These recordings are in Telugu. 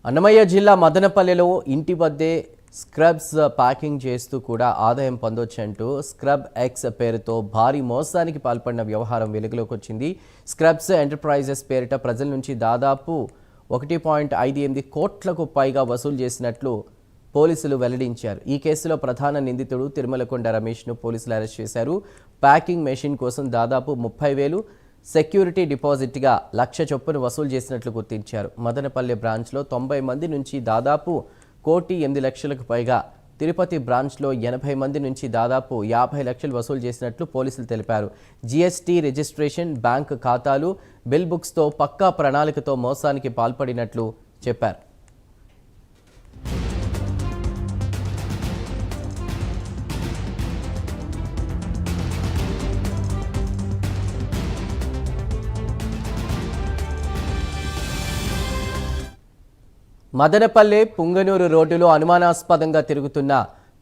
అన్నమయ్య జిల్లా మదనపల్లెలో ఇంటి వద్దే స్క్రబ్స్ ప్యాకింగ్ చేస్తూ కూడా ఆదాయం పొందొచ్చంటూ స్క్రబ్ ఎక్స్ పేరుతో భారీ మోసానికి పాల్పడిన వ్యవహారం వెలుగులోకి వచ్చింది. స్క్రబ్స్ ఎంటర్ప్రైజెస్ పేరిట ప్రజల నుంచి దాదాపు 1.58 కోట్లకు పైగా వసూలు చేసినట్లు పోలీసులు వెల్లడించారు. ఈ కేసులో ప్రధాన నిందితుడు తిరుమలకొండ రమేష్ను పోలీసులు అరెస్ట్ చేశారు. ప్యాకింగ్ మెషిన్ కోసం దాదాపు 30,000 సెక్యూరిటీ డిపాజిట్గా 1,00,000 చొప్పున వసూలు చేసినట్లు గుర్తించారు. మదనపల్లె బ్రాంచ్లో 90 మంది నుంచి దాదాపు 1,08,00,000కు పైగా, తిరుపతి బ్రాంచ్లో 80 మంది నుంచి దాదాపు 50 లక్షలు వసూలు చేసినట్లు పోలీసులు తెలిపారు. జీఎస్టీ రిజిస్ట్రేషన్, బ్యాంకు ఖాతాలు, బిల్ బుక్స్తో పక్కా ప్రణాళికతో మోసానికి పాల్పడినట్లు చెప్పారు. మదనపల్లె పుంగనూరు రోడ్డులో అనుమానాస్పదంగా తిరుగుతున్న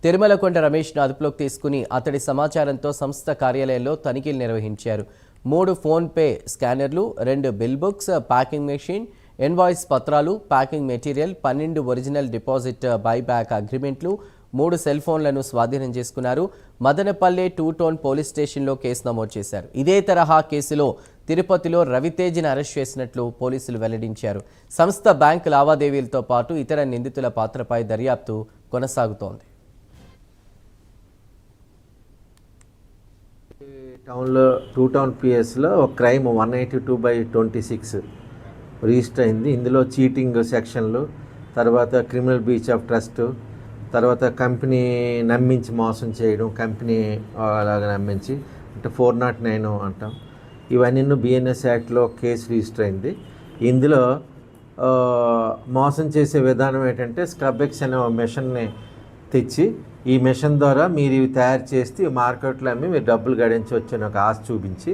తిరుమలకొండ రమేష్ను అదుపులోకి తీసుకుని అతడి సమాచారంతో సంస్థ కార్యాలయంలో తనిఖీలు నిర్వహించారు. 3 ఫోన్పే స్కానర్లు, 2 bill books, packing machine, invoice పత్రాలు, packing material, 12 original deposit buyback అగ్రిమెంట్లు, 3 సెల్ ఫోన్లను స్వాధీనం చేసుకున్నారు. మదనపల్లె 2 టౌన్ పోలీస్ స్టేషన్లో కేసు నమోదు చేశారు. ఇదే తరహా కేసులో తిరుపతిలో రవితేజ్ని అరెస్ట్ చేసినట్లు పోలీసులు వెల్లడించారు. సంస్థ బ్యాంకు లావాదేవీలతో పాటు ఇతర నిందితుల పాత్రపై దర్యాప్తు కొనసాగుతోంది. టౌన్లో 2 టౌన్ పిఎస్లో ఒక క్రైమ్ 182/26 రిజిస్టర్ అయింది. ఇందులో చీటింగ్ సెక్షన్లు, తర్వాత క్రిమినల్ బ్రీచ్ ఆఫ్ ట్రస్ట్, తర్వాత కంపెనీ నమ్మించి మోసం చేయడం, కంపెనీ అలాగా నమ్మించి అంటే 409 అంటాం. ఇవన్నీ బిఎన్ఎస్ యాక్ట్లో కేసు రిజిస్టర్ అయింది. ఇందులో మోసం చేసే విధానం ఏంటంటే స్క్రబెక్స్ అనే మెషిన్ని తెచ్చి ఈ మెషిన్ ద్వారా మీరు ఇవి తయారు చేసి మార్కెట్లో అమ్మి మీరు డబ్బులు గడించవచ్చు అని ఒక ఆశ చూపించి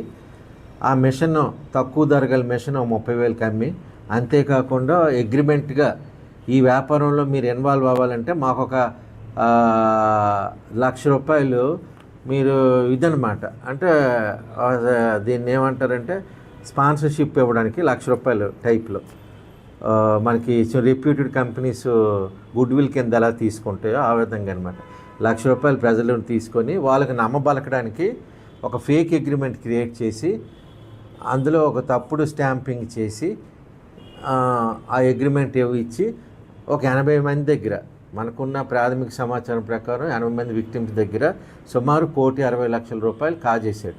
ఆ మెషిన్ తక్కువ ధర గల మెషిన్ 30,000కి అమ్మి, అంతేకాకుండా అగ్రిమెంట్గా ఈ వ్యాపారంలో మీరు ఇన్వాల్వ్ అవ్వాలంటే మాకు ఒక 1,00,000 రూపాయలు మీరు ఇదనమాట, అంటే దీన్ని ఏమంటారంటే స్పాన్సర్షిప్ ఇవ్వడానికి 1,00,000 రూపాయలు టైప్లో మనకి రెప్యూటెడ్ కంపెనీస్ గుడ్ విల్ కింద ఎలా తీసుకుంటాయో ఆ విధంగా అనమాట. 1,00,000 రూపాయలు ప్రజలను తీసుకొని వాళ్ళకి నమ్మబలకడానికి ఒక ఫేక్ అగ్రిమెంట్ క్రియేట్ చేసి అందులో ఒక తప్పుడు స్టాంపింగ్ చేసి ఆ అగ్రిమెంట్ ఇచ్చి ఒక 80 మంది దగ్గర, మనకున్న ప్రాథమిక సమాచారం ప్రకారం 80 మంది విక్టిమ్స్ దగ్గర సుమారు 1,60,00,000 రూపాయలు కాజేశాడు.